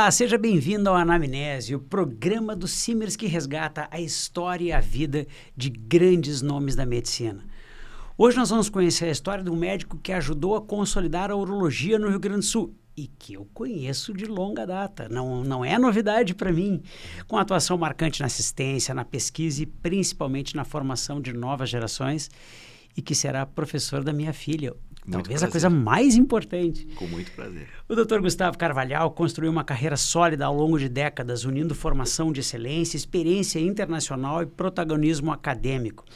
Olá, seja bem-vindo ao Anamnese, o programa do Simers que resgata a história e a vida de grandes nomes da medicina. Hoje nós vamos conhecer a história de um médico que ajudou a consolidar a urologia no Rio Grande do Sul e que eu conheço de longa data, não é novidade para mim, com atuação marcante na assistência, na pesquisa e principalmente na formação de novas gerações e que será professor da minha filha. Talvez a coisa mais importante. Com muito prazer. O Dr. Gustavo Carvalhal construiu uma carreira sólida ao longo de décadas, unindo formação de excelência, experiência internacional e protagonismo acadêmico.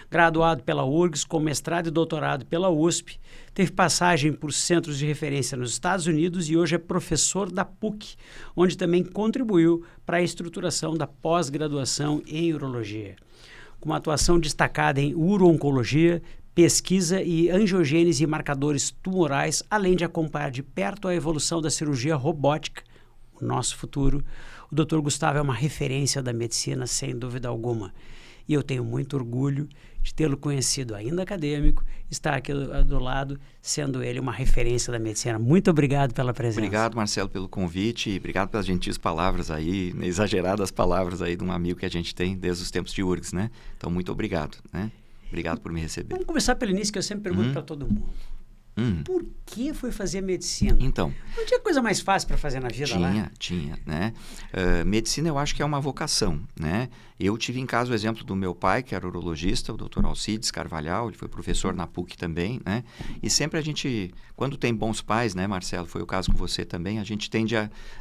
Graduado pela URGS, com mestrado e doutorado pela USP, teve passagem por centros de referência nos Estados Unidos e hoje é professor da PUC, onde também contribuiu para a estruturação da pós-graduação em urologia. Com uma atuação destacada em uro-oncologia, pesquisa e angiogênese e marcadores tumorais, além de acompanhar de perto a evolução da cirurgia robótica, o nosso futuro, o Dr. Gustavo é uma referência da medicina, sem dúvida alguma. E eu tenho muito orgulho de tê-lo conhecido ainda acadêmico, estar aqui do lado, sendo ele uma referência da medicina. Muito obrigado pela presença. Obrigado, Marcelo, pelo convite e obrigado pelas gentis palavras aí, exageradas palavras aí de um amigo que a gente tem desde os tempos de URGS, né? Então, muito obrigado, né? Obrigado por me receber. Vamos começar pelo início, que eu sempre pergunto para todo mundo. Por que foi fazer medicina? Então, não tinha coisa mais fácil para fazer na vida lá? Tinha, né? Medicina eu acho que é uma vocação, né? Eu tive em casa o exemplo do meu pai, que era urologista, o Dr. Alcides Carvalhal, ele foi professor na PUC também, né? E sempre a gente, quando tem bons pais, né, Marcelo, foi o caso com você também, a gente tende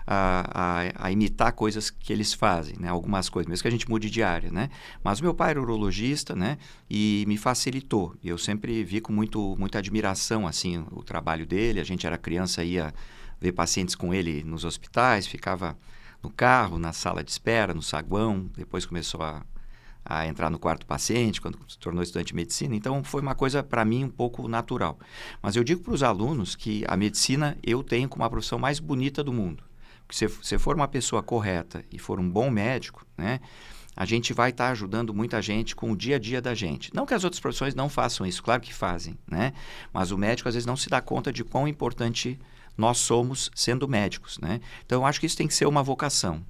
a imitar coisas que eles fazem, né? Algumas coisas, mesmo que a gente mude de área, né? Mas o meu pai era urologista, né? E me facilitou. Eu sempre vi com muita admiração, assim, o trabalho dele. A gente era criança, ia ver pacientes com ele nos hospitais, ficava no carro, na sala de espera, no saguão, depois começou a entrar no quarto paciente, quando se tornou estudante de medicina. Então, foi uma coisa, para mim, um pouco natural. Mas eu digo para os alunos que a medicina eu tenho como a profissão mais bonita do mundo. Porque se você for uma pessoa correta e for um bom médico, né, a gente vai estar ajudando muita gente com o dia a dia da gente. Não que as outras profissões não façam isso, claro que fazem, né? Mas o médico, às vezes, não se dá conta de quão importante nós somos sendo médicos, né? Então, eu acho que isso tem que ser uma vocação.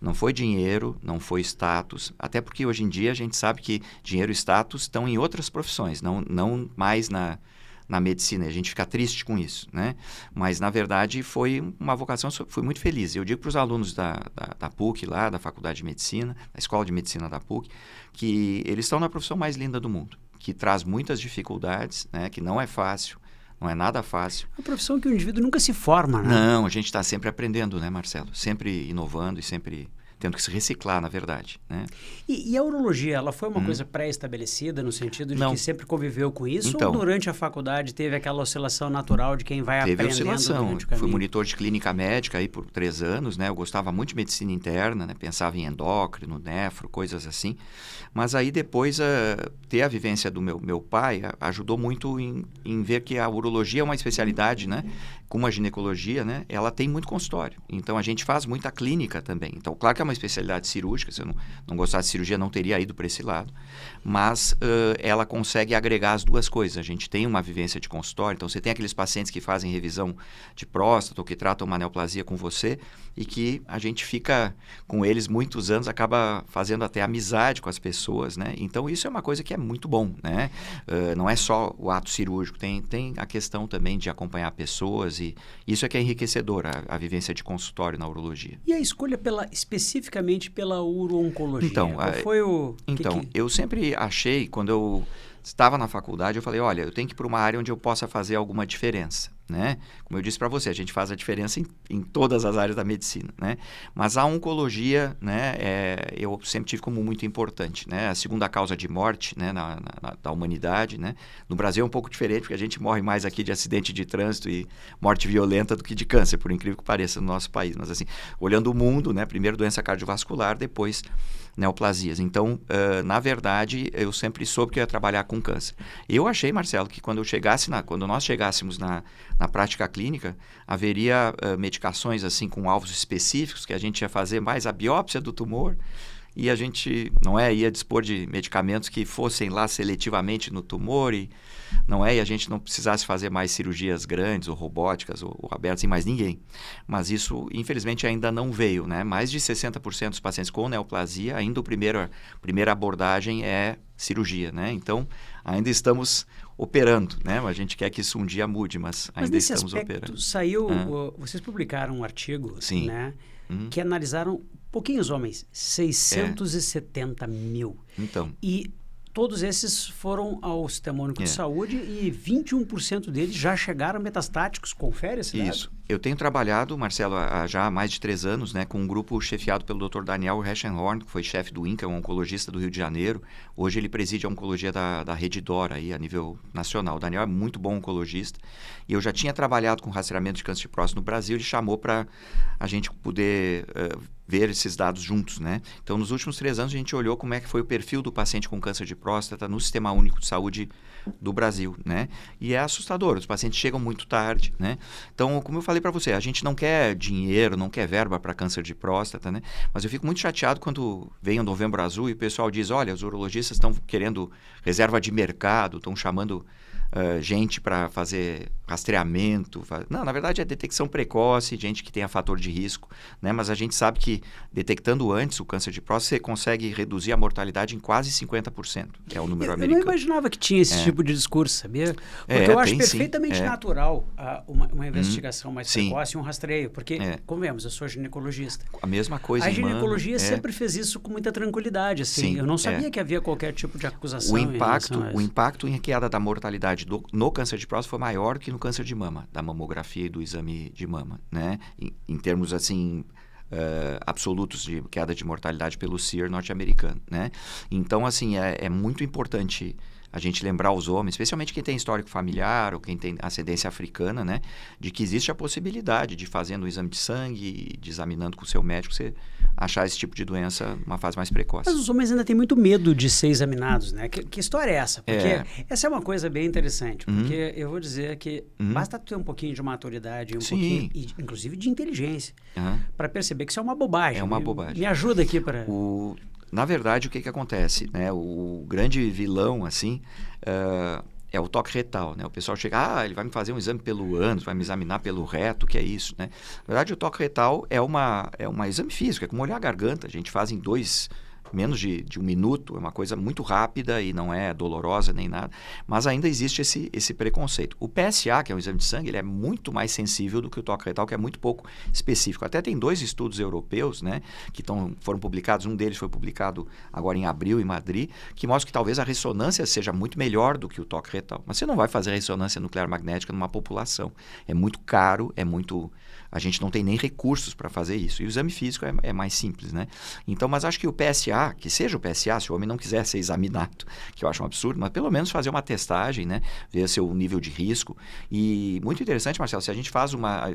Não foi dinheiro, não foi status, até porque hoje em dia a gente sabe que dinheiro e status estão em outras profissões, não mais na medicina. A gente fica triste com isso, né? Mas, na verdade, foi uma vocação, fui muito feliz. Eu digo para os alunos da PUC lá, da Faculdade de Medicina, da Escola de Medicina da PUC, que eles estão na profissão mais linda do mundo, que traz muitas dificuldades, né? Que não é fácil. Não é nada fácil. É uma profissão que o indivíduo nunca se forma, né? Não, a gente está sempre aprendendo, né, Marcelo? Sempre inovando e sempre tendo que se reciclar, na verdade, né? E a urologia, ela foi uma coisa pré-estabelecida no sentido de Não. que sempre conviveu com isso? Então, ou durante a faculdade teve aquela oscilação natural de quem vai aprendendo oscilação. durante o caminho? Fui monitor de clínica médica aí por 3 anos, né? Eu gostava muito de medicina interna, né? Pensava em endócrino, nefro, coisas assim. Mas aí depois ter a vivência do meu pai ajudou muito em ver que a urologia é uma especialidade, né? Como a ginecologia, né? Ela tem muito consultório. Então, a gente faz muita clínica também. Então, claro que é uma especialidade cirúrgica. Se eu não gostasse de cirurgia, não teria ido para esse lado. Mas ela consegue agregar as duas coisas. A gente tem uma vivência de consultório. Então, você tem aqueles pacientes que fazem revisão de próstata ou que tratam uma neoplasia com você e que a gente fica com eles muitos anos, acaba fazendo até amizade com as pessoas, né? Então, isso é uma coisa que é muito bom, né? Não é só o ato cirúrgico. Tem a questão também de acompanhar pessoas e isso é que é enriquecedor, a vivência de consultório na urologia. E a escolha especificamente pela uro-oncologia? Então, qual foi eu sempre achei, quando eu estava na faculdade, eu falei, olha, eu tenho que ir para uma área onde eu possa fazer alguma diferença, né? Como eu disse para você, a gente faz a diferença em todas as áreas da medicina, né? Mas a oncologia, né, eu sempre tive como muito importante, né? A segunda causa de morte, né, da humanidade, né? No Brasil é um pouco diferente, porque a gente morre mais aqui de acidente de trânsito e morte violenta do que de câncer, por incrível que pareça, no nosso país. Mas assim, olhando o mundo, né, primeiro doença cardiovascular, depois neoplasias. Então, na verdade, eu sempre soube que eu ia trabalhar com câncer. Eu achei, Marcelo, que quando nós chegássemos na prática clínica, haveria medicações assim com alvos específicos, que a gente ia fazer mais a biópsia do tumor e a gente não ia dispor de medicamentos que fossem lá seletivamente no tumor e a gente não precisasse fazer mais cirurgias grandes ou robóticas ou abertas em mais ninguém. Mas isso, infelizmente, ainda não veio, né? Mais de 60% dos pacientes com neoplasia, ainda a primeira abordagem é cirurgia, né? Então, ainda estamos operando, né? A gente quer que isso um dia mude, mas ainda nesse estamos aspecto, operando. Vocês publicaram um artigo, Sim. né? Que analisaram pouquinhos homens, 670 mil. Então. E todos esses foram ao Sistema Único de Saúde e 21% deles já chegaram metastáticos. Confere esse dado? Isso. Eu tenho trabalhado, Marcelo, já há mais de 3 anos, né, com um grupo chefiado pelo Dr. Daniel Reschenhorn, que foi chefe do INCA, um oncologista do Rio de Janeiro. Hoje ele preside a oncologia da Rede Dora, aí, a nível nacional. O Daniel é muito bom oncologista. E eu já tinha trabalhado com rastreamento de câncer de próstata no Brasil. Ele chamou para a gente poder ver esses dados juntos, né? Então, nos últimos 3 anos, a gente olhou como é que foi o perfil do paciente com câncer de próstata no Sistema Único de Saúde do Brasil, né? E é assustador, os pacientes chegam muito tarde, né? Então, como eu falei para você, a gente não quer dinheiro, não quer verba para câncer de próstata, né? Mas eu fico muito chateado quando vem o Novembro Azul e o pessoal diz, olha, os urologistas estão querendo reserva de mercado, estão chamando gente para fazer rastreamento. Não, na verdade é detecção precoce, gente que tenha fator de risco, né? Mas a gente sabe que detectando antes o câncer de próstata, você consegue reduzir a mortalidade em quase 50%, é o número americano. Eu não imaginava que tinha esse tipo de discurso, sabia? Porque eu acho perfeitamente natural uma investigação mais precoce e um rastreio, porque, convenhamos, eu sou ginecologista. A mesma coisa a ginecologia sempre fez isso com muita tranquilidade, assim. Sim, eu não sabia que havia qualquer tipo de acusação. O impacto em queda da mortalidade no câncer de próstata foi maior que no câncer de mama, da mamografia e do exame de mama, né? Em termos, assim, absolutos de queda de mortalidade pelo SEER norte-americano, né? Então, assim, é muito importante a gente lembrar os homens, especialmente quem tem histórico familiar ou quem tem ascendência africana, né? De que existe a possibilidade de fazendo um exame de sangue, de examinando com o seu médico, você achar esse tipo de doença numa fase mais precoce. Mas os homens ainda têm muito medo de ser examinados, né? Que história é essa? Porque essa é uma coisa bem interessante, porque eu vou dizer que basta ter um pouquinho de maturidade, pouquinho, inclusive de inteligência, para perceber que isso é uma bobagem. É uma bobagem. Me ajuda aqui para... Na verdade, o que acontece, né? O grande vilão, assim, é o toque retal, né? O pessoal chega, ele vai me fazer um exame pelo ânus, vai me examinar pelo reto, que é isso, né? Na verdade, o toque retal é um exame físico, é como olhar a garganta. A gente faz em menos de 1 minuto, é uma coisa muito rápida e não é dolorosa nem nada, mas ainda existe esse preconceito. O PSA, que é um exame de sangue, ele é muito mais sensível do que o toque retal, que é muito pouco específico. Até tem 2 estudos europeus, né, que foram publicados, um deles foi publicado agora em abril em Madrid, que mostra que talvez a ressonância seja muito melhor do que o toque retal. Mas você não vai fazer ressonância nuclear magnética numa população. É muito caro, a gente não tem nem recursos para fazer isso. E o exame físico é mais simples, né? Então, mas acho que o PSA, que seja o PSA, se o homem não quiser ser examinado, que eu acho um absurdo, mas pelo menos fazer uma testagem, né? Ver seu nível de risco. E muito interessante, Marcelo, se a gente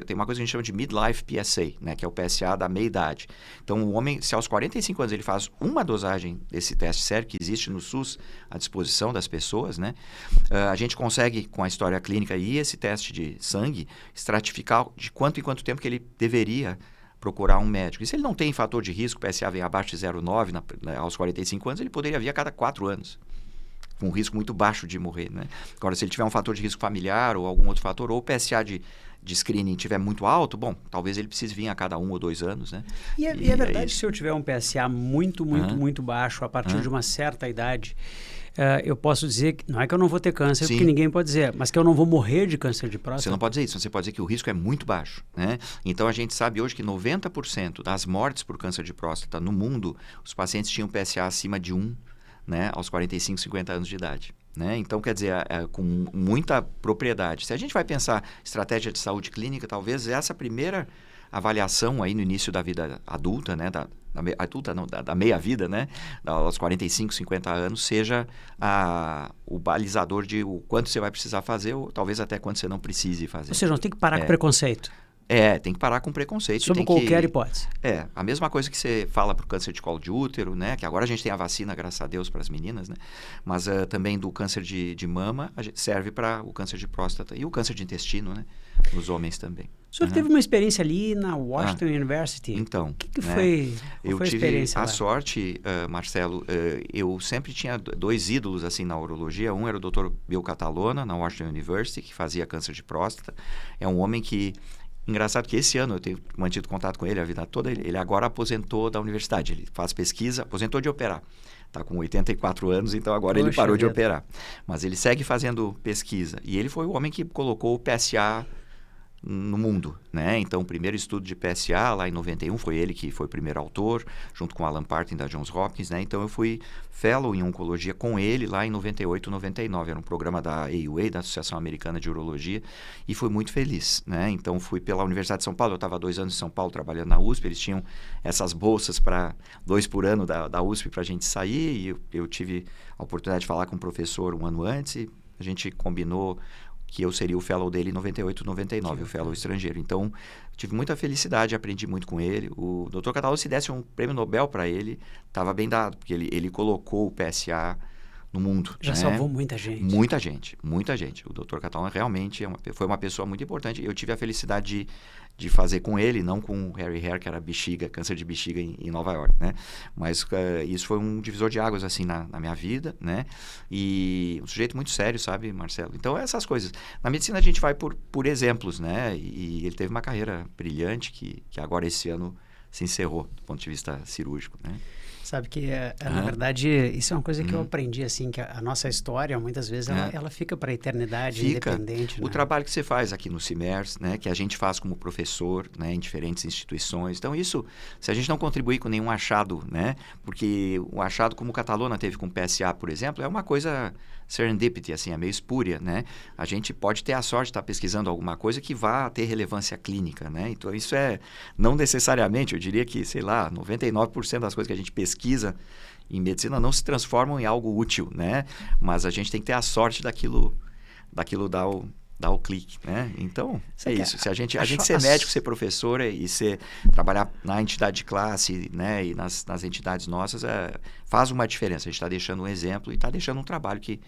tem uma coisa que a gente chama de midlife PSA, né? Que é o PSA da meia-idade. Então, o homem, se aos 45 anos ele faz uma dosagem desse teste sério, que existe no SUS à disposição das pessoas, né? A gente consegue, com a história clínica e esse teste de sangue, estratificar de quanto em quanto tempo que ele deveria procurar um médico. E se ele não tem fator de risco, o PSA vem abaixo de 0,9 aos 45 anos, ele poderia vir a cada 4 anos, com um risco muito baixo de morrer, né? Agora, se ele tiver um fator de risco familiar ou algum outro fator, ou o PSA de screening tiver muito alto, bom, talvez ele precise vir a cada 1 ou 2 anos, né? E é verdade, se eu tiver um PSA muito baixo, a partir de uma certa idade, eu posso dizer, não é que eu não vou ter câncer, porque ninguém pode dizer, mas que eu não vou morrer de câncer de próstata? Você não pode dizer isso, você pode dizer que o risco é muito baixo, né? Então, a gente sabe hoje que 90% das mortes por câncer de próstata no mundo, os pacientes tinham PSA acima de 1, né, aos 45, 50 anos de idade. Né? Então, quer dizer, com muita propriedade. Se a gente vai pensar estratégia de saúde clínica, talvez essa primeira avaliação aí no início da vida adulta, né, da meia-vida, né, aos 45, 50 anos, seja o balizador de o quanto você vai precisar fazer ou talvez até quanto você não precise fazer. Ou seja, não tem que parar com preconceito. Tem que parar com preconceito. Sobre qualquer hipótese. A mesma coisa que você fala para o câncer de colo de útero, né? Que agora a gente tem a vacina, graças a Deus, para as meninas, né? Mas também do câncer de mama, serve para o câncer de próstata e o câncer de intestino, né? Nos homens também. O senhor teve uma experiência ali na Washington University. Então, o que foi? Eu foi tive a lá? sorte, Marcelo, eu sempre tinha dois ídolos assim na urologia. Um era o Dr. Bill Catalona, na Washington University, que fazia câncer de próstata. É um homem que... Engraçado que esse ano eu tenho mantido contato com ele a vida toda. Ele agora aposentou da universidade. Ele faz pesquisa, aposentou de operar. Está com 84 anos, então agora ele parou de operar. Mas ele segue fazendo pesquisa. E ele foi o homem que colocou o PSA no mundo, né? Então, o primeiro estudo de PSA, lá em 91, foi ele que foi o primeiro autor, junto com Alan Partin da Johns Hopkins, né? Então, eu fui fellow em oncologia com ele lá em 98, 99. Era um programa da AUA, da Associação Americana de Urologia, e fui muito feliz, né? Então, fui pela Universidade de São Paulo. Eu estava 2 anos em São Paulo trabalhando na USP. Eles tinham essas bolsas para 2 por ano da USP para a gente sair, e eu tive a oportunidade de falar com o professor um ano antes, e a gente combinou que eu seria o fellow dele em 98, 99, o fellow estrangeiro. Então, tive muita felicidade, aprendi muito com ele. O Dr. Catalona, se desse um prêmio Nobel para ele, estava bem dado, porque ele colocou o PSA no mundo. Já salvou muita gente. Muita gente, muita gente. O Dr. Catalona realmente foi uma pessoa muito importante. Eu tive a felicidade de fazer com ele, não com o Harry Hare, que era bexiga, câncer de bexiga em Nova York, né? Mas isso foi um divisor de águas, assim, na minha vida, né? E um sujeito muito sério, sabe, Marcelo? Então, essas coisas. Na medicina, a gente vai por exemplos, né? E ele teve uma carreira brilhante que agora, esse ano, se encerrou, do ponto de vista cirúrgico, né? Sabe que, na verdade, isso é uma coisa que eu aprendi, assim, que a nossa história, muitas vezes, ela fica para a eternidade, independente. O trabalho que você faz aqui no CIMERS, né, que a gente faz como professor, né, em diferentes instituições. Então, isso, se a gente não contribuir com nenhum achado, né, porque o achado como o Catalona teve com o PSA, por exemplo, é uma coisa serendipity, assim, é meio espúria, né? A gente pode ter a sorte de estar pesquisando alguma coisa que vá ter relevância clínica, né? Então, isso não necessariamente, eu diria que, sei lá, 99% das coisas que a gente pesquisa em medicina não se transformam em algo útil, né? Mas a gente tem que ter a sorte daquilo dar o clique, né? Então, isso. Se a gente ser médico, ser professor e trabalhar na entidade de classe, né? E nas entidades nossas, faz uma diferença. A gente está deixando um exemplo e está deixando um trabalho que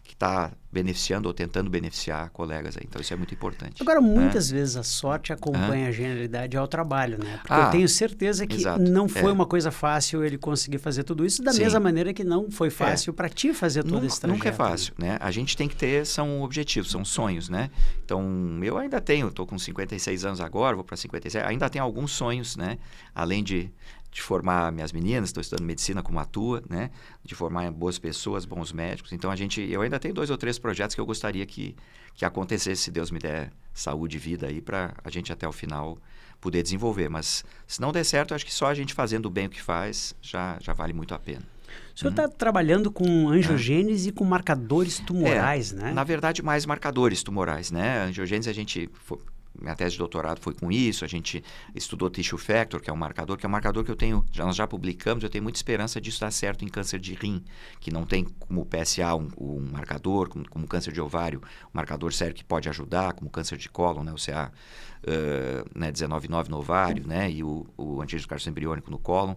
está beneficiando ou tentando beneficiar colegas aí. Então, isso é muito importante. Agora, muitas vezes a sorte acompanha a genialidade ao trabalho, né? Porque eu tenho certeza que não foi uma coisa fácil ele conseguir fazer tudo isso, da mesma maneira que não foi fácil para ti fazer todo esse trajeto. Nunca é fácil, né? A gente tem que ter, são objetivos, são sonhos, né? Então, eu ainda tenho, estou com 56 anos agora, vou para 57, ainda tenho alguns sonhos, né? Além de formar minhas meninas, estou estudando medicina como a tua, né? De formar boas pessoas, bons médicos. Então, eu ainda tenho 2 ou 3 projetos que eu gostaria que acontecesse, se Deus me der saúde e vida aí, para a gente até o final poder desenvolver. Mas, se não der certo, eu acho que só a gente fazendo bem o que faz já vale muito a pena. O senhor está trabalhando com angiogênese e com marcadores tumorais, né? Na verdade, mais marcadores tumorais, né? Angiogênese, minha tese de doutorado foi com isso, a gente estudou tissue factor, que é um marcador que eu tenho, nós já publicamos, eu tenho muita esperança disso dar certo em câncer de rim, que não tem como o PSA um marcador, como câncer de ovário, um marcador sério que pode ajudar, como câncer de cólon, né, o CA 19,9 no ovário, né, e o antígeno carcinoma embriônico no cólon,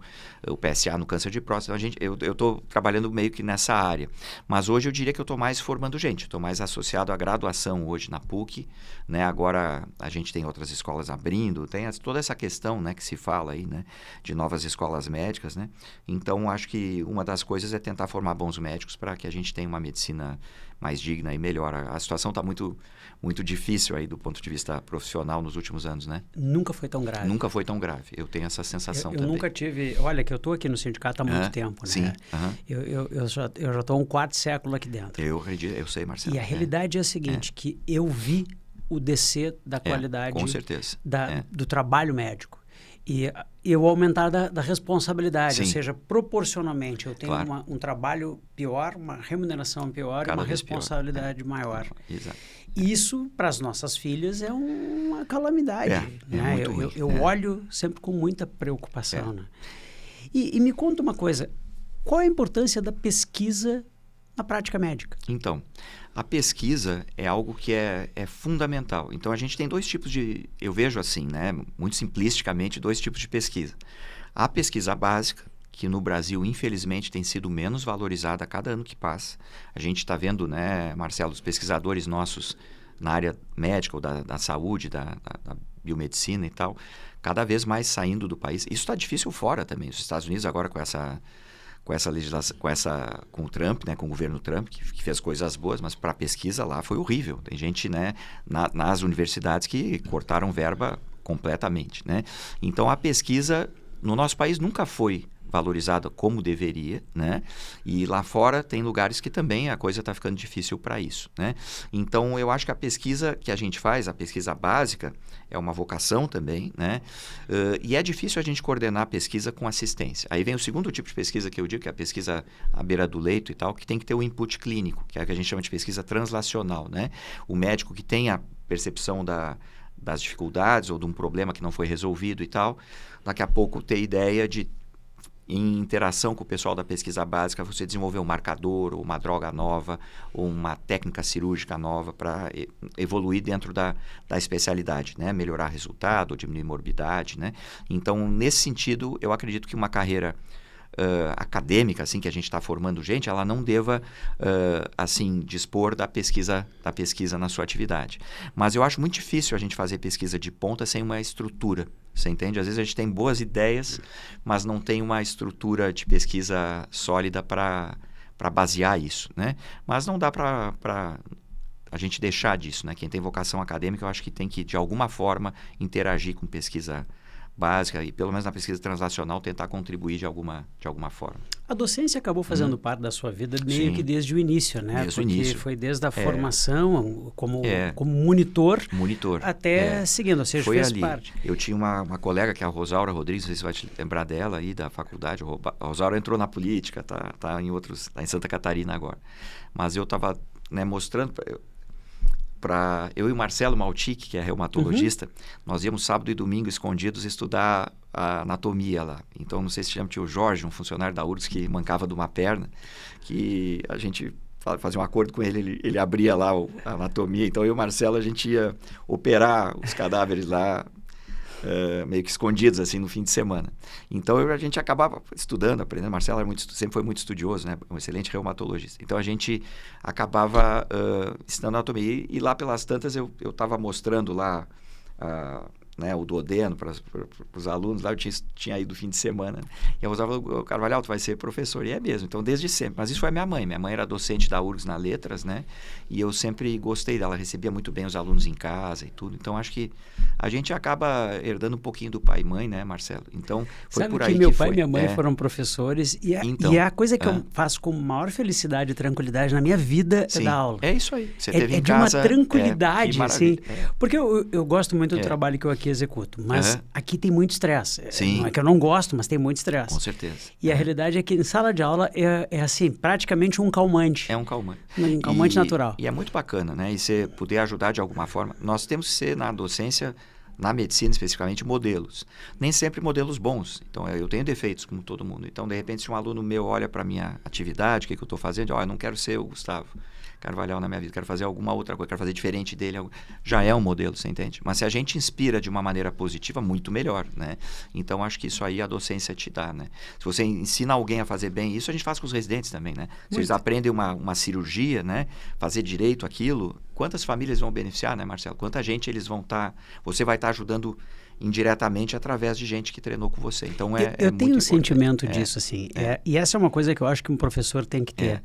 o PSA no câncer de próstata. Então, eu estou trabalhando meio que nessa área, mas hoje eu diria que eu estou mais formando gente, estou mais associado à graduação hoje na PUC, né, agora a gente tem outras escolas abrindo, tem toda essa questão, né, que se fala aí, né, de novas escolas médicas, né, então acho que uma das coisas é tentar formar bons médicos para que a gente tenha uma medicina mais digna e melhor. A situação está muito, muito difícil aí do ponto de vista profissional nos últimos anos, né? Nunca foi tão grave. Nunca foi tão grave. Eu tenho essa sensação também. Eu nunca tive... Olha, que eu estou aqui no sindicato há muito tempo, né? Sim. Eu já estou há um 4º século aqui dentro. Eu sei, Marcelo. E a realidade é a seguinte, que eu vi o descer da qualidade... com certeza. Do trabalho médico. E o aumentar da responsabilidade, ou seja, proporcionalmente eu tenho um trabalho pior, uma remuneração pior e uma responsabilidade maior. Exato. Isso, para as nossas filhas, é uma calamidade. Né? Eu olho sempre com muita preocupação. Né? E me conta uma coisa, qual a importância da pesquisa na prática médica? Então, a pesquisa é algo que é fundamental. Então, a gente tem dois tipos de... Eu vejo assim, né? Muito simplisticamente, dois tipos de pesquisa. A pesquisa básica, que no Brasil, infelizmente, tem sido menos valorizada a cada ano que passa. A gente está vendo, né, Marcelo, os pesquisadores nossos na área médica ou da saúde, da biomedicina e tal, cada vez mais saindo do país. Isso está difícil fora também. Os Estados Unidos agora com essa legislação, com o Trump, né, com o governo Trump, que fez coisas boas, mas para a pesquisa lá foi horrível. Tem gente, né, nas universidades que cortaram verba completamente, né? Então, a pesquisa no nosso país nunca foi valorizada como deveria, né? E lá fora tem lugares que também a coisa está ficando difícil para isso, né? Então, eu acho que a pesquisa que a gente faz, a pesquisa básica, é uma vocação também, né? E é difícil a gente coordenar a pesquisa com assistência. Aí vem o segundo tipo de pesquisa que eu digo, que é a pesquisa à beira do leito e tal, que tem que ter o input clínico, que é a que a gente chama de pesquisa translacional, né? O médico que tem a percepção das dificuldades ou de um problema que não foi resolvido e tal, daqui a pouco ter ideia de, em interação com o pessoal da pesquisa básica, você desenvolver um marcador, ou uma droga nova, ou uma técnica cirúrgica nova para evoluir dentro da especialidade, né? Melhorar resultado, diminuir morbidade, né? Então, nesse sentido, eu acredito que uma carreira acadêmica, assim, que a gente está formando gente, ela não deva, assim, dispor da pesquisa na sua atividade. Mas eu acho muito difícil a gente fazer pesquisa de ponta sem uma estrutura. Você entende? Às vezes a gente tem boas ideias, mas não tem uma estrutura de pesquisa sólida para basear isso, né? Mas não dá para a gente deixar disso, né? Quem tem vocação acadêmica, eu acho que tem que, de alguma forma, interagir com pesquisa básica e, pelo menos na pesquisa translacional, tentar contribuir de alguma forma. A docência acabou fazendo parte da sua vida meio que desde o início, né? Desde o início. Foi desde a formação como monitor até seguindo, ou seja, foi fez ali. parte. Eu tinha uma colega que é a Rosaura Rodrigues, não sei se você vai te lembrar dela aí da faculdade. A Rosaura entrou na política, tá em Santa Catarina agora. Mas eu estava, né, mostrando para eu e o Marcelo Maltic, que é reumatologista, nós íamos sábado e domingo escondidos estudar a anatomia lá. Então, não sei se chama o Jorge, um funcionário da URGS que mancava de uma perna, que a gente fazia um acordo com ele, ele abria lá a anatomia. Então, eu e o Marcelo, a gente ia operar os cadáveres lá, meio que escondidos, assim, no fim de semana. Então, a gente acabava estudando, aprendendo. Marcelo sempre foi muito estudioso, né? Um excelente reumatologista. Então, a gente acabava estudando anatomia. E lá pelas tantas, eu estava mostrando lá né, o duodeno para os alunos. Lá eu tinha ido no fim de semana. E a Rosa falou, Carvalhal, tu vai ser professor. E é mesmo. Então, desde sempre. Mas isso foi a minha mãe. Minha mãe era docente da URGS na Letras, né? E eu sempre gostei dela. Recebia muito bem os alunos em casa e tudo. Então, acho que a gente acaba herdando um pouquinho do pai e mãe, né, Marcelo? Então, foi Sabe por aí que meu que pai foi. e minha mãe foram professores e é a coisa que eu faço com maior felicidade e tranquilidade na minha vida é dar aula. É isso aí. Você teve em de casa, uma tranquilidade, assim. Porque eu gosto muito do É. trabalho que eu aqui executo, mas aqui tem muito estresse. Sim. Não é que eu não gosto, mas tem muito estresse. Com certeza. E a realidade é que em sala de aula é assim, praticamente um calmante. É um calmante. Um calmante natural. E é muito bacana, né? E você poder ajudar de alguma forma. Nós temos que ser, na docência, na medicina especificamente, modelos. Nem sempre modelos bons. Então, eu tenho defeitos, como todo mundo. Então, de repente, se um aluno meu olha para a minha atividade, o que eu estou fazendo, eu não quero ser o Gustavo Carvalhal na minha vida, quero fazer alguma outra coisa, quero fazer diferente dele. Já é um modelo, você entende? Mas se a gente inspira de uma maneira positiva, muito melhor, né? Então, acho que isso aí a docência te dá, né? Se você ensina alguém a fazer bem isso, a gente faz com os residentes também, né? Se eles aprendem uma cirurgia, né? Fazer direito aquilo, quantas famílias vão beneficiar, né, Marcelo? Quanta gente eles vão estar... Você vai estar ajudando indiretamente através de gente que treinou com você. Então, eu tenho um sentimento disso, assim. E essa é uma coisa que eu acho que um professor tem que ter.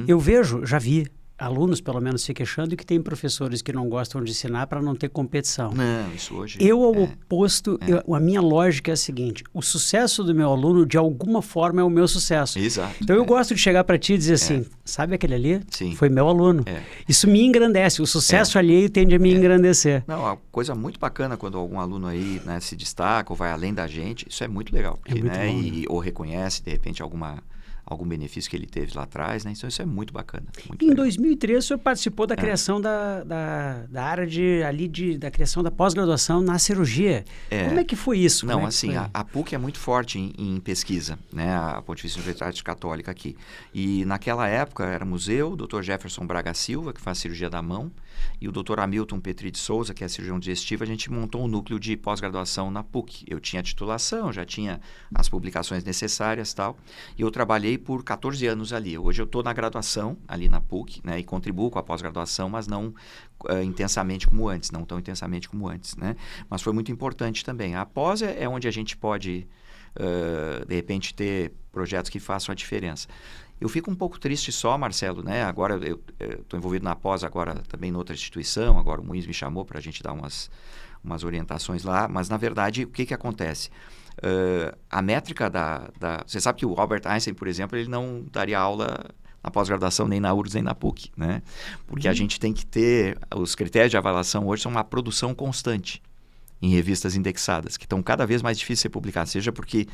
Eu já vi alunos, pelo menos, se queixando que tem professores que não gostam de ensinar para não ter competição. Não, isso hoje... Ao oposto, a minha lógica é a seguinte, o sucesso do meu aluno, de alguma forma, é o meu sucesso. Exato. Então, eu gosto de chegar para ti e dizer assim, sabe aquele ali? Sim. Foi meu aluno. Isso me engrandece, o sucesso alheio tende a me engrandecer. Não, uma coisa muito bacana quando algum aluno aí, né, se destaca ou vai além da gente, isso é muito legal. Porque, muito bom, ou reconhece, de repente, alguma algum benefício que ele teve lá atrás, né? Então isso é muito bacana. Muito em legal. 2013 o senhor participou da criação da área da criação da pós-graduação na cirurgia. Como é que foi isso? Não, Como é assim, que foi? a PUC é muito forte em pesquisa, né? A Pontifícia Universidade Católica aqui. E naquela época éramos eu, o Dr. Jefferson Braga Silva, que faz cirurgia da mão, e o Dr. Hamilton Petri de Souza, que é cirurgião digestivo. A gente montou um núcleo de pós-graduação na PUC. Eu tinha titulação, já tinha as publicações necessárias e tal, e eu trabalhei por 14 anos ali. Hoje eu estou na graduação ali na PUC, né? E contribuo com a pós-graduação, mas não intensamente como antes, não tão intensamente como antes, né? Mas foi muito importante também. A pós é onde a gente pode, de repente, ter projetos que façam a diferença. Eu fico um pouco triste só, Marcelo, né? Agora eu estou envolvido na pós, agora também em outra instituição, agora o Moinhos me chamou para a gente dar umas orientações lá, mas na verdade o que acontece? A métrica Você sabe que o Albert Einstein, por exemplo, ele não daria aula na pós-graduação nem na URGS nem na PUC, né? Porque a gente tem que ter... Os critérios de avaliação hoje são uma produção constante em revistas indexadas, que estão cada vez mais difíceis de ser publicadas, seja porque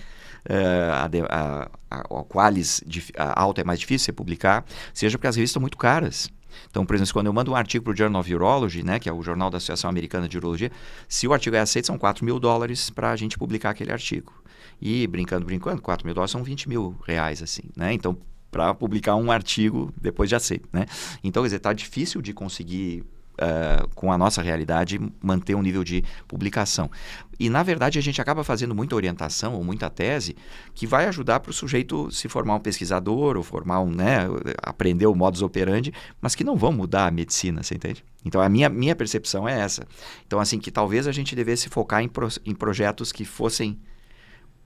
a qualis alta é mais difícil de ser publicar, seja porque as revistas são muito caras. Então, por exemplo, quando eu mando um artigo para o Journal of Urology, né, que é o jornal da Associação Americana de Urologia, se o artigo é aceito, são $4.000 para a gente publicar aquele artigo. E, brincando, $4.000 são R$20.000, assim, né? Então, para publicar um artigo depois de aceito, né? Então, quer dizer, está difícil de conseguir... com a nossa realidade, manter um nível de publicação. E, na verdade, a gente acaba fazendo muita orientação ou muita tese que vai ajudar para o sujeito se formar um pesquisador ou formar aprender o modus operandi, mas que não vão mudar a medicina, você entende? Então, a minha percepção é essa. Então, assim, que talvez a gente devesse focar em projetos que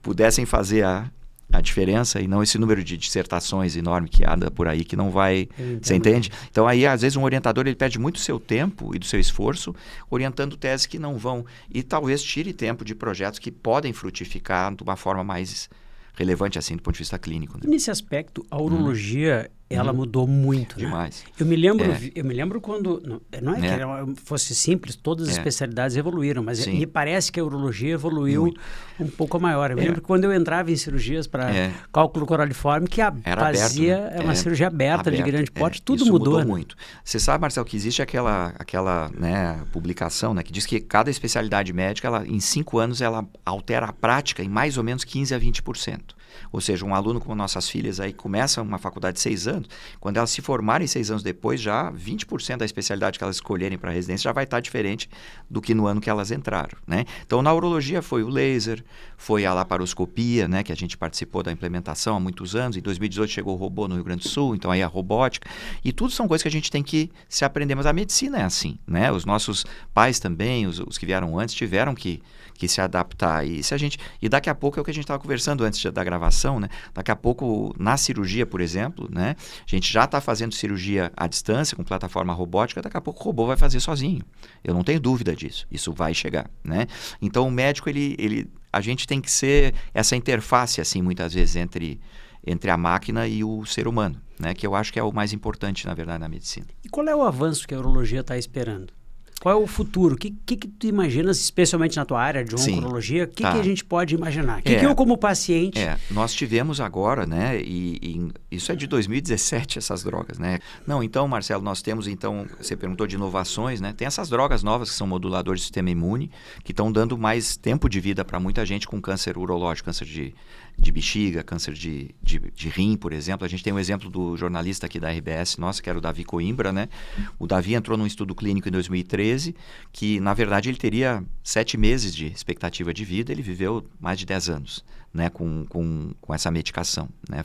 pudessem fazer a diferença e não esse número de dissertações enorme que anda por aí, que não vai... Você entende? Então, aí, às vezes, um orientador ele perde muito do seu tempo e do seu esforço orientando teses que não vão... E talvez tire tempo de projetos que podem frutificar de uma forma mais relevante, assim, do ponto de vista clínico. Né? Nesse aspecto, a urologia, ela mudou muito, demais. Né? Eu me lembro quando... Não é que fosse simples, todas as especialidades evoluíram, mas me parece que a urologia evoluiu um pouco maior. Eu me lembro que quando eu entrava em cirurgias para cálculo coraliforme, que fazia aberto, né? Uma cirurgia aberta de grande porte, tudo mudou. Né? Muito. Você sabe, Marcelo, que existe aquela publicação, né, que diz que cada especialidade médica, em 5 anos, ela altera a prática em mais ou menos 15% a 20%. Ou seja, um aluno como nossas filhas aí começa uma faculdade de 6 anos, quando elas se formarem 6 anos depois, já 20% da especialidade que elas escolherem para a residência já vai estar diferente do que no ano que elas entraram, né? Então, na urologia foi o laser, foi a laparoscopia, né, que a gente participou da implementação há muitos anos. Em 2018 chegou o robô no Rio Grande do Sul, então aí a robótica. E tudo são coisas que a gente tem que se aprender, mas a medicina é assim, né? Os nossos pais também, os que vieram antes, tiveram que se adaptar. E daqui a pouco é o que a gente estava conversando antes da gravação, né? Daqui a pouco, na cirurgia, por exemplo, né? A gente já está fazendo cirurgia à distância, com plataforma robótica, daqui a pouco o robô vai fazer sozinho. Eu não tenho dúvida disso. Isso vai chegar, né? Então, o médico, a gente tem que ser essa interface, assim, muitas vezes, entre a máquina e o ser humano, né? Que eu acho que é o mais importante, na verdade, na medicina. E qual é o avanço que a urologia está esperando? Qual é o futuro? O que tu imaginas, especialmente na tua área de oncologia, o que a gente pode imaginar? O que eu, como paciente... Nós tivemos agora, né, e isso é de 2017, essas drogas, né? Não, então, Marcelo, nós temos, então, você perguntou de inovações, né? Tem essas drogas novas que são moduladores do sistema imune, que estão dando mais tempo de vida para muita gente com câncer urológico, câncer de bexiga, câncer de rim, por exemplo. A gente tem um exemplo do jornalista aqui da RBS, nossa, que era o Davi Coimbra, né? O Davi entrou num estudo clínico em 2013, que, na verdade, ele teria 7 meses de expectativa de vida, ele viveu mais de 10 anos, né? Com essa medicação, né?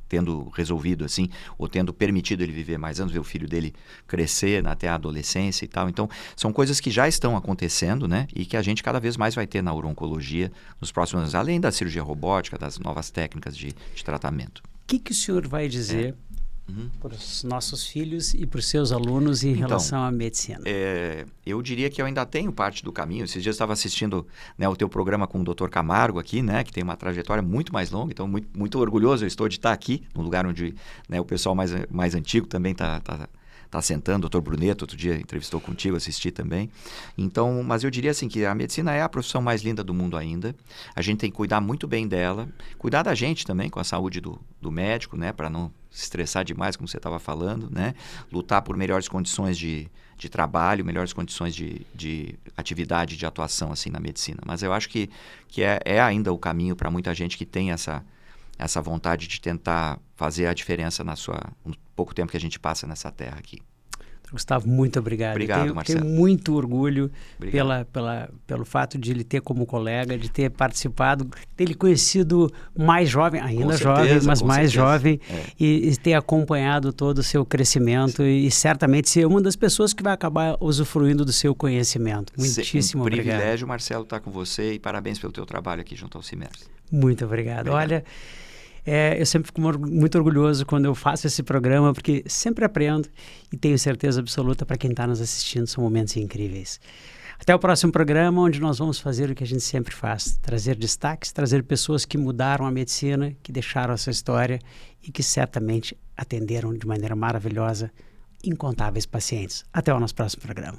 Tendo resolvido, assim, ou tendo permitido ele viver mais anos, ver o filho dele crescer até a adolescência e tal. Então, são coisas que já estão acontecendo, né? E que a gente cada vez mais vai ter na urologia nos próximos anos, além da cirurgia robótica, das novas técnicas de tratamento. O que o senhor vai dizer para os nossos filhos e para os seus alunos em relação à medicina? Eu diria que eu ainda tenho parte do caminho. Esses dias eu estava assistindo, né, o teu programa com o Dr. Camargo aqui, né, que tem uma trajetória muito mais longa. Então, muito orgulhoso eu estou de estar aqui, no lugar onde, né, o pessoal mais antigo também está tá sentando, doutor Bruneto, outro dia entrevistou contigo, assisti também. Então, mas eu diria assim que a medicina é a profissão mais linda do mundo ainda. A gente tem que cuidar muito bem dela, cuidar da gente também, com a saúde do médico, né, para não se estressar demais, como você estava falando, né? Lutar por melhores condições de trabalho, melhores condições de atividade, de atuação assim na medicina. Mas eu acho que é ainda o caminho para muita gente que tem essa vontade de tentar fazer a diferença no pouco tempo que a gente passa nessa terra aqui. Gustavo, muito obrigado. Obrigado, Marcelo. Tenho muito orgulho pelo fato de ele ter como colega, de ter participado, ter ele conhecido mais jovem, ainda jovem, mas mais jovem, e ter acompanhado todo o seu crescimento e certamente ser uma das pessoas que vai acabar usufruindo do seu conhecimento. Muitíssimo obrigado. Um privilégio, Marcelo, estar com você e parabéns pelo teu trabalho aqui junto ao CIMERS. Muito obrigado. Olha... eu sempre fico muito orgulhoso quando eu faço esse programa, porque sempre aprendo e tenho certeza absoluta para quem está nos assistindo, são momentos incríveis. Até o próximo programa, onde nós vamos fazer o que a gente sempre faz, trazer destaques, trazer pessoas que mudaram a medicina, que deixaram essa história e que certamente atenderam de maneira maravilhosa incontáveis pacientes. Até o nosso próximo programa.